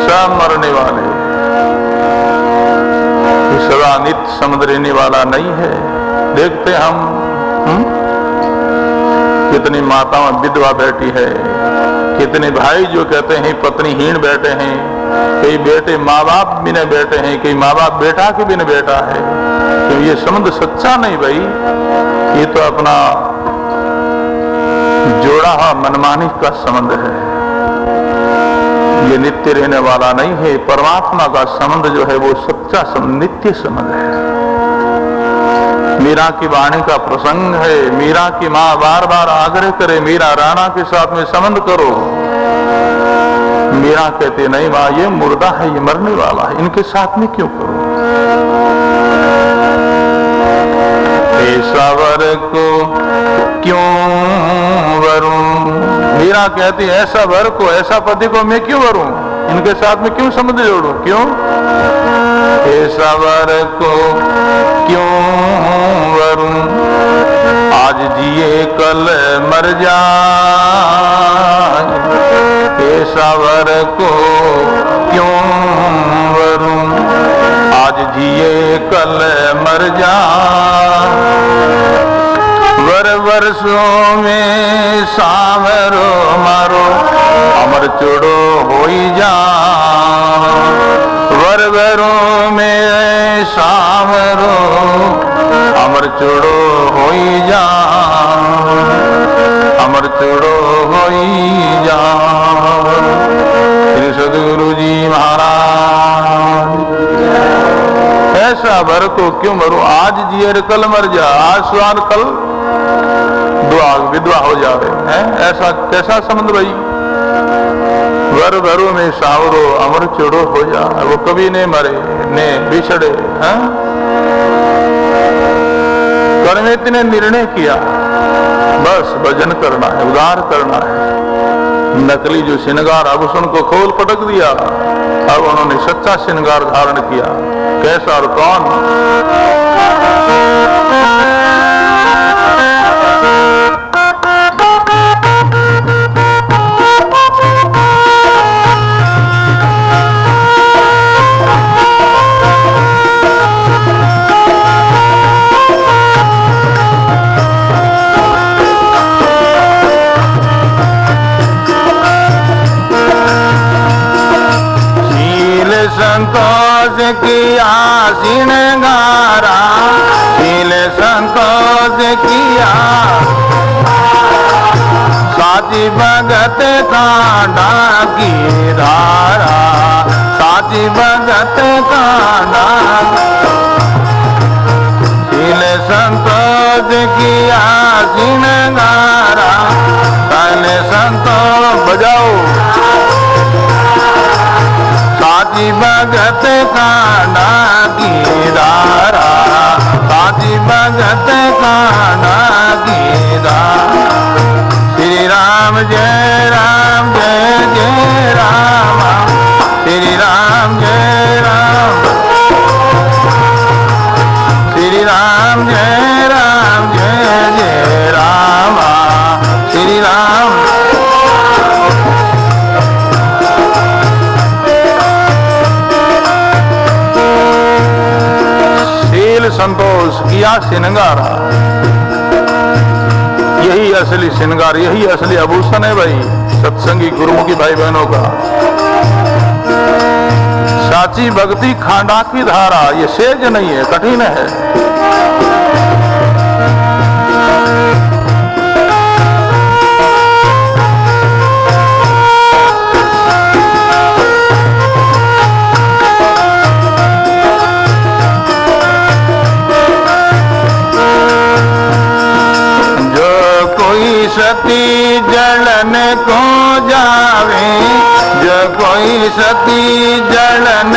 सब मरने वाले। सदा नित्य समझ रहने वाला नहीं है। देखते हम कितनी माताएं विधवा बैठी है, कितने भाई जो कहते हैं पत्नीहीन बैठे हैं, कई बेटे माँ बाप बिना बैठे हैं, कई माँ बाप बेटा के बिना बैठा है। तो ये संबंध सच्चा नहीं भाई, ये तो अपना जोड़ा हुआ मनमानी का संबंध है, ये नित्य रहने वाला नहीं है। परमात्मा का संबंध जो है वो सच्चा नित्य संबंध है। मीरा की वाणी का प्रसंग है, मीरा की माँ बार बार आग्रह करे मीरा राणा के साथ में संबंध करो। मीरा कहते नहीं माँ ये मुर्दा है, ये मरने वाला है, इनके साथ में क्यों करो। ऐसा वर को क्यों वरूं, मीरा कहती ऐसा वर को, ऐसा पति को मैं क्यों वरूं, इनके साथ में क्यों संबंध जोड़ूं, क्यों। ऐसा वर को क्यों वरूं, आज जिए कल मर जाए। ऐसा वर को क्यों वरूं, आज जिए कल मर जा, वर्षों में सावरो मारो अमर चुड़ो होई जा, वरों में सावरो अमर चुड़ो होई जा, अमर चुड़ो होई जा। श्री सद्गुरु जी महाराज। ऐसा वर को क्यों मरो, आज जिए कल मर जा, आज स्वार कल विधवा हो जावे है, ऐसा कैसा संबंध भाई। वरों में सावरो अमर चुड़ो हो जा, वो कभी ने मरे ने बिछड़े है। कर्मेति ने निर्णय किया बस भजन करना है, उद्धार करना है। नकली जो श्रृंगार आभूषण को खोल पटक दिया, अब उन्होंने सच्चा श्रृंगार धारण किया। कैसा और कौन? संतोष किया श्रृंगारा, शील संतोष किया, साची भगत कांडा की धारा, साची भगत कांडा। शील संतोष किया श्रृंगारा, शील संतोष बजाओ, साची भगत कांडा की धारा, साची भगत कांडा की धारा। श्री राम जय राम जय जय राम, श्री राम जय राम, श्री राम जय राम जय जय राम, श्री राम। संतोष किया श्रृंगारा, यही असली श्रृंगार, यही असली आभूषण है भाई सत्संगी गुरुमुखी भाई बहनों का। साची भक्ति खांडा की धारा, ये सेज नहीं है, कठिन है। सती जलन को जावे, जो कोई सती जलन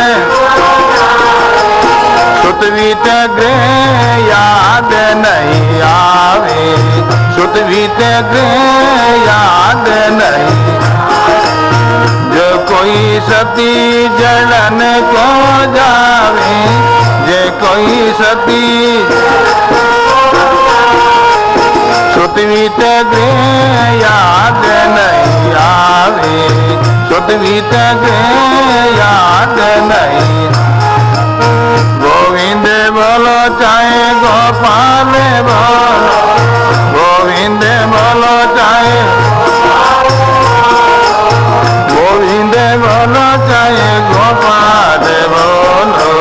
सुतवीत गृह याद नहीं आवे, सुतवीत गृह याद नहीं। जो कोई सती जलन को जावे, जो कोई सती सुतवीत गृह याद नहीं आवे, सुतवीत गृह याद नहीं। गोविंद बोलो चाहे गोपाल बोलो, गोविंद बोलो चाहे, गोविंद बोलो चाहे गोपाल बोलो।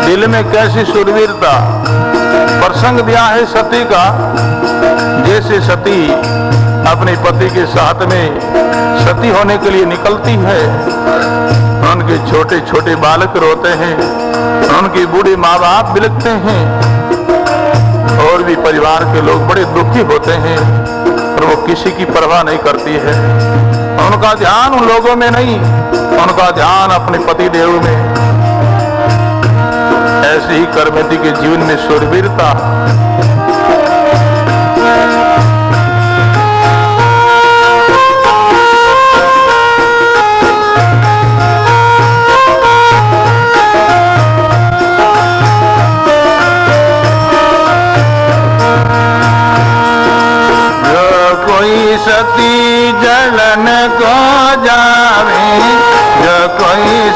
दिल में कैसी सुरवीरता। प्रसंग दिया है सती का, जैसे सती अपने पति के साथ में सती होने के लिए निकलती है, उनके छोटे छोटे बालक रोते हैं, उनके बूढ़े माँ बाप बिलखते हैं, और भी परिवार के लोग बड़े दुखी होते हैं, पर वो किसी की परवाह नहीं करती है। उनका ध्यान उन लोगों में नहीं, उनका ध्यान अपने पति देव में। ऐसे ही कर्मवती के जीवन में शूरवीरता।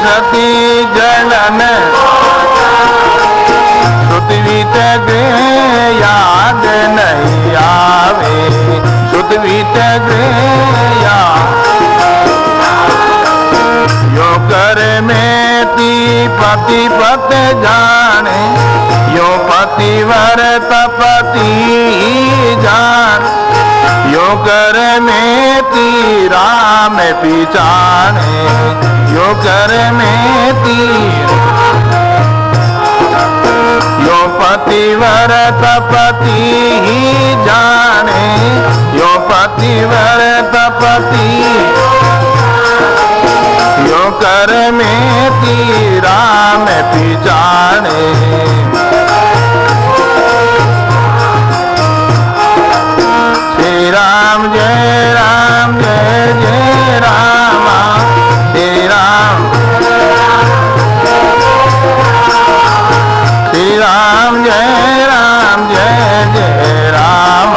सती जलन सुतवीत गृह याद नहीं आवे, सुतवीत गृह यो कर में ती पति पत जाने, यो पतिवर तपति जान, यो कर में ती राम पिछाने, यो कर में ती यो पतिवर तपति जाने, यो पतिवर तपति यो कर में ती राम पिछाने। श्री राम जय राम जय जय राम, श्री राम श्री राम जय जय राम।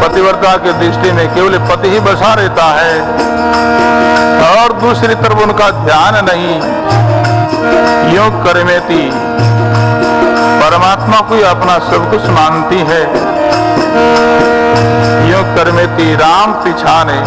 पतिव्रता की दृष्टि में केवल पति ही बसा रहता है और दूसरी तरफ उनका ध्यान नहीं। योग करमेती परमात्मा को ही अपना सब कुछ मानती है, योग करमेती राम पिछाने।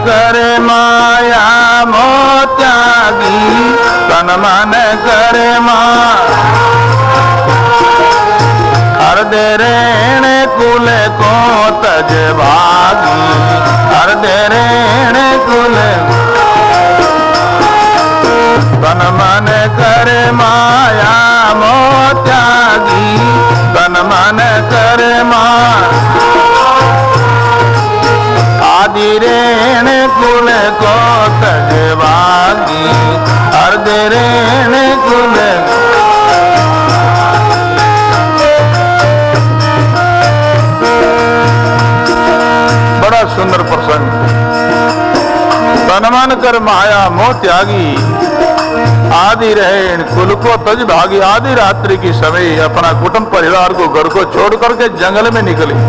कर माया मोह त्यागी, तन मन कर हृदय ऋण कुल को तज भागी, हृदय ऋण कुल तन मन कर माया मोह त्यागी, तन मन कर आदि ऋण कुल को तज भागी, हृदय ऋण कुल। बड़ा सुंदर प्रसंग। तन मन कर माया मोह त्यागी, आदि ऋण कुल को तज भागी। आधी रात्रि की समय अपना कुटुंब परिवार को घर को छोड़ करके जंगल में निकली।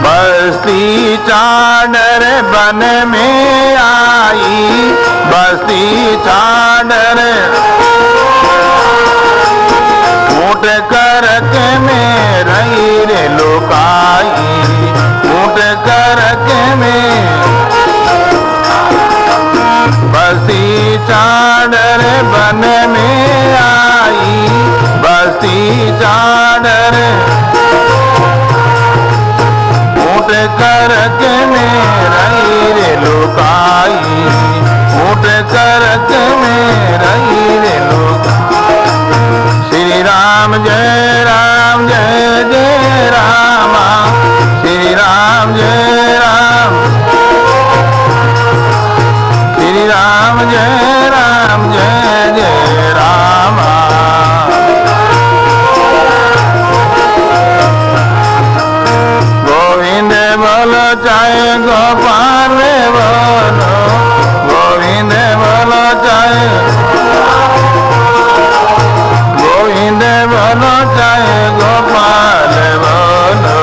बस्ती चाडर बन में आई, बस्ती चाडर ऊँट करक में रही रे लोकाई, ऊँट करक में बस्ती चाडर बन में आई, बस्ती चाडर ऊँट करक में रही रे लोकाई, ऊँट करक में रही रे लोकाई। श्री राम जय जय राम, श्री राम जय राम, श्री राम जय जय राम। गोविंद बोलो चाहे गोपाल बोलो, गोविंद बोलो चाहे, गोविंद बोलो चाहे गोपाल बोलो।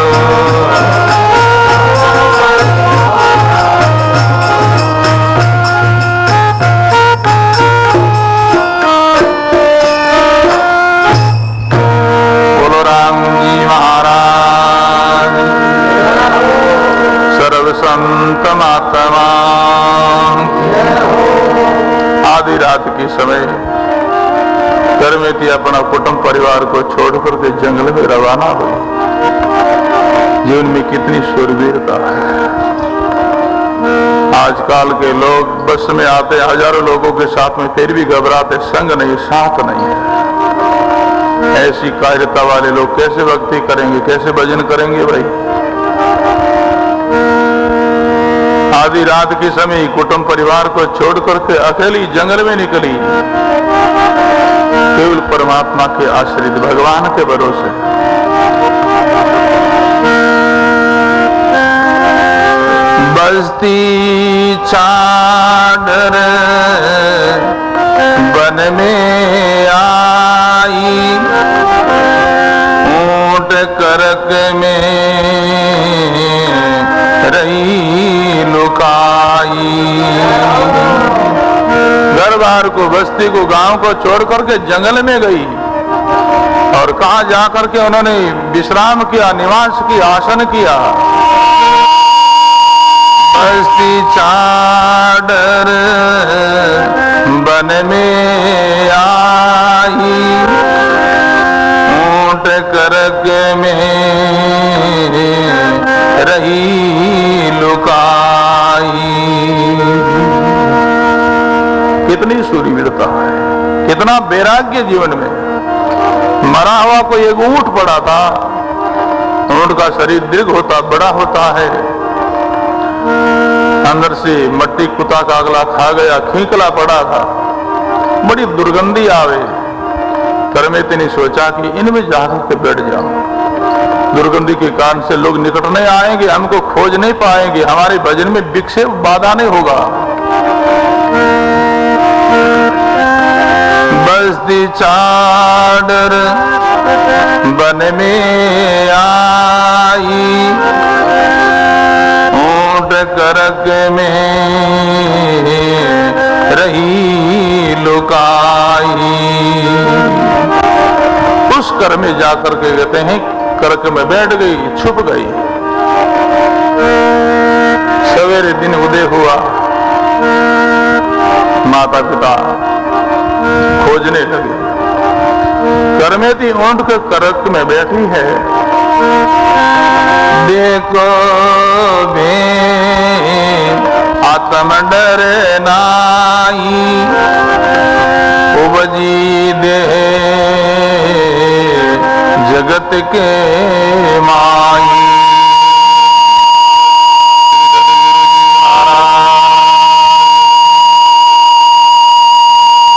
बोलो राम जी महाराज, सर्व संत महात्मा। आधी रात की समय करमेती अपना कुटुंब परिवार को छोड़कर के जंगल में रवाना हुई। जीवन में कितनी शूरवीरता है। आजकल के लोग बस में आते हजारों लोगों के साथ में, फिर भी घबराते, संग नहीं, साथ नहीं है। ऐसी कायरता वाले लोग कैसे भक्ति करेंगे, कैसे भजन करेंगे भाई। आधी रात के समय कुटुंब परिवार को छोड़ करके अकेली जंगल में निकली, केवल परमात्मा के आश्रित, भगवान के भरोसे। बस्ती चादर वन में आई, ऊंट करक में रही लुकाई। घर बार को, बस्ती को, गांव को छोड़ करके जंगल में गई, और कहां जाकर के उन्होंने विश्राम किया, निवास किया, आसन किया। बस्ती चादर वन में आई, ऊंट करक में रही लुकाई। कितनी सूर्यवीरता है, कितना वैराग्य जीवन में। मरा हुआ कोई एक ऊंट पड़ा था, ऊंट का शरीर दीर्घ होता, बड़ा होता है, अंदर से मट्टी कुत्ता कागला खा गया, खींकला पड़ा था, बड़ी दुर्गंधी आवे। करमेती ने सोचा कि इनमें जाकर के बैठ जाऊं, दुर्गंधी के कारण से लोग निकट नहीं आएंगे, हमको खोज नहीं पाएंगे, हमारे भजन में विक्षेप बाधा नहीं होगा। बस्ती चादर वन में आई, ऊंट करक में रही लुकाई। उस कर में जाकर के कहते हैं करक में बैठ गई, छुप गई। सवेरे दिन उदय हुआ, माता पिता खोजने लगे। करमेती ऊंट के करक में बैठी है, देखो बे आत्म डर नाई, उपजी दे जगत के माई।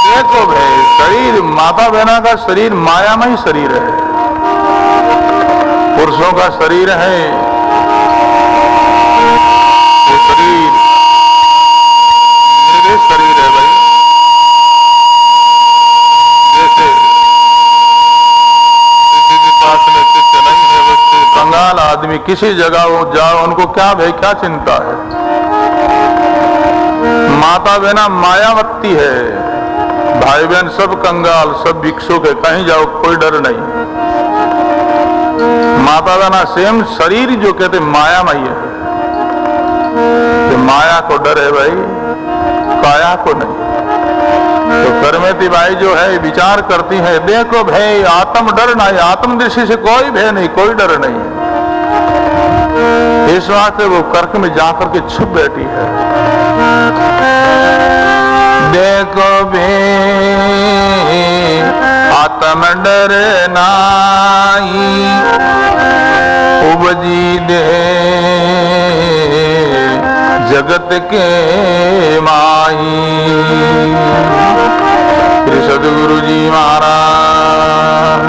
देखो भाई, शरीर माता बहना का शरीर मायामय शरीर है, पुरुषों का शरीर है ये शरीर मेरे शरीर है भाई। जैसे किसी के पास में चित्त नहीं है, वैसे कंगाल आदमी किसी जगह जाओ, उनको क्या भाई क्या चिंता है। माता बहना मायावती है, भाई बहन सब कंगाल, सब भिक्षुक है, कहीं जाओ कोई डर नहीं। माता बहना सेम शरीर जो कहते मायामय है, तो माया को डर है भाई, काया को नहीं। तो करमेती बाई जो है विचार करती है, देखो भाई आत्म डर नहीं, आत्म दृष्टि से कोई भय नहीं, कोई डर नहीं। इस वास्ते वो कर्क में जाकर के छुप बैठी है। देखो भी आत्म डर नाई, उपजी दे जगत के माई। श्री सद्गुरु जी महाराज।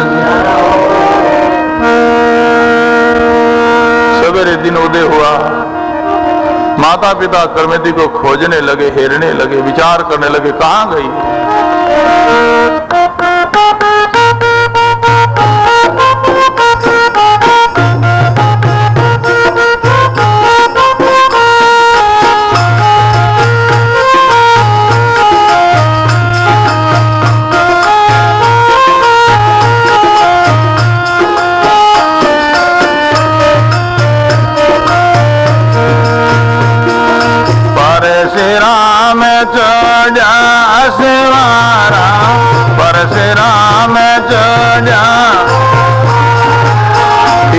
सवेरे दिन उदय हुआ, माता पिता करमेती को खोजने लगे, हेरने लगे, विचार करने लगे कहां गई।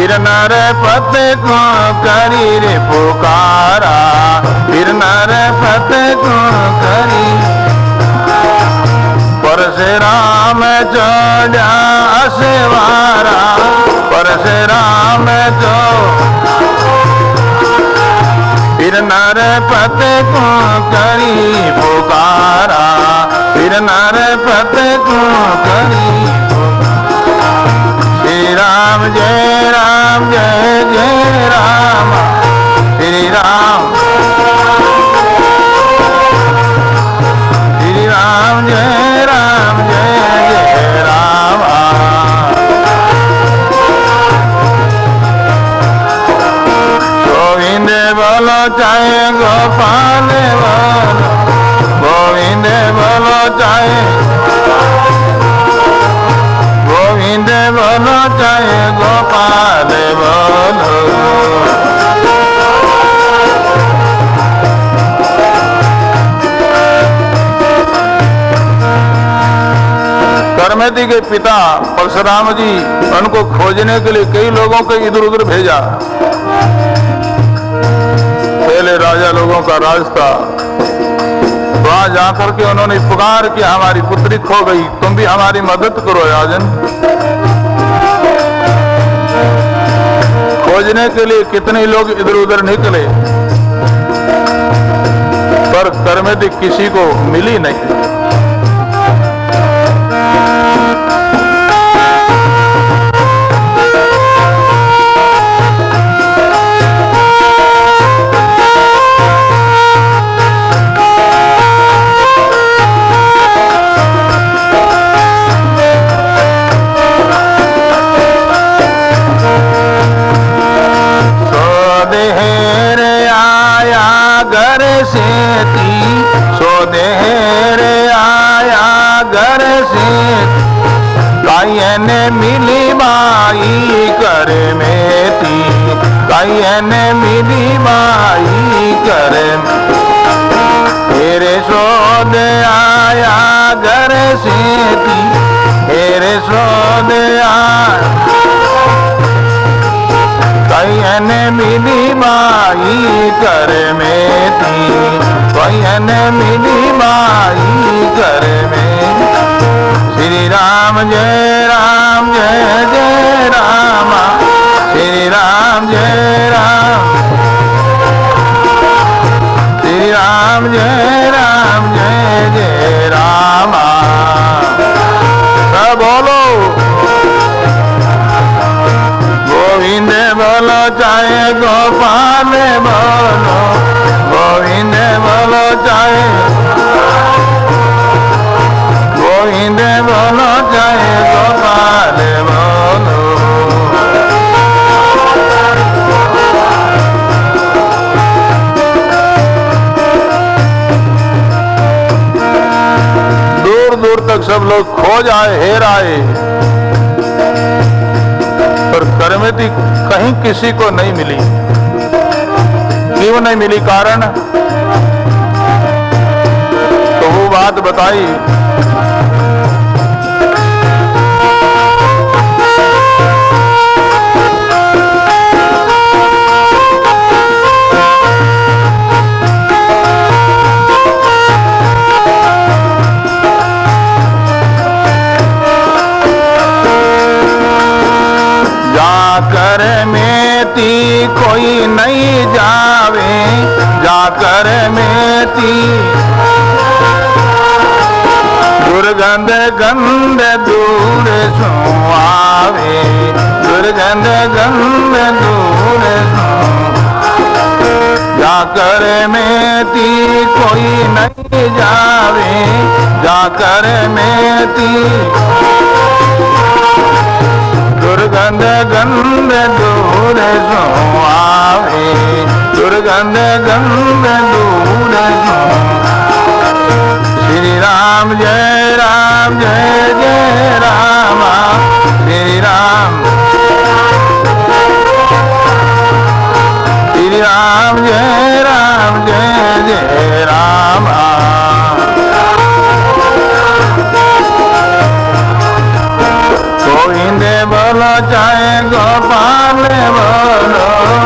फिर नर पते को करी रे पुकारा, फिर नर पते को करी। परशुराम चढ़ा असेवारा, परशुराम जो फिर नर पते को करी पुकारा, फिर नर पते को करी। श्री राम जय राम जय जय राम, श्री राम श्री राम जय राम जय जय राम। गोविंद बोलो चाहे गोपाल बोलो, गोविंद बोलो चाहे, गोविंद बोलो चाहे गोपाल बोलो। कर्मेती के पिता परशुराम जी उनको खोजने के लिए कई लोगों को इधर उधर भेजा। पहले राजा लोगों का राज था, वहां जाकर के उन्होंने पुकार कि हमारी पुत्री खो गई, तुम भी हमारी मदद करो राजन। खोजने के लिए कितने लोग इधर उधर निकले, पर कर्मेती किसी को मिली नहीं। सो देर आया घर से, कायन मिली माई कर में थी, कायन मिली माई कर। तेरे सोद आया घर से थी, तेरे सोद आया कायन मिली माई कर में थी, कायन मिली माई कर में। श्री राम जय राम जय जय राम, श्री राम जय राम, श्री राम जय राम जय जय राम। सब बोलो गोविंद बोलो चाहे गोपाल बोलो, गोविंद बोलो चाहे, गोविंद बोलो चाहे गोपाल बोलो। दूर दूर तक सब लोग खोज आए, हेर आए, पर कर्मेती कहीं किसी को नहीं मिली। क्यों नहीं मिली? कारण तो वो बात बताई। जाकर मेती कोई नहीं जावे, जाकर मेती दुर्गंध गंध दूर सो आवे, दुर्गंध गंध दूर सो। जाकर मेती कोई नहीं जावे, जाकर मेती दुर्गंध गंध दूर सो आवे, दुर्गंध गंध दूर सो। श्री राम जय राम जय जय राम, श्री राम, श्री राम जय राम जय जय राम। गोविंद बोलो बोलो जय गोपाल बोलो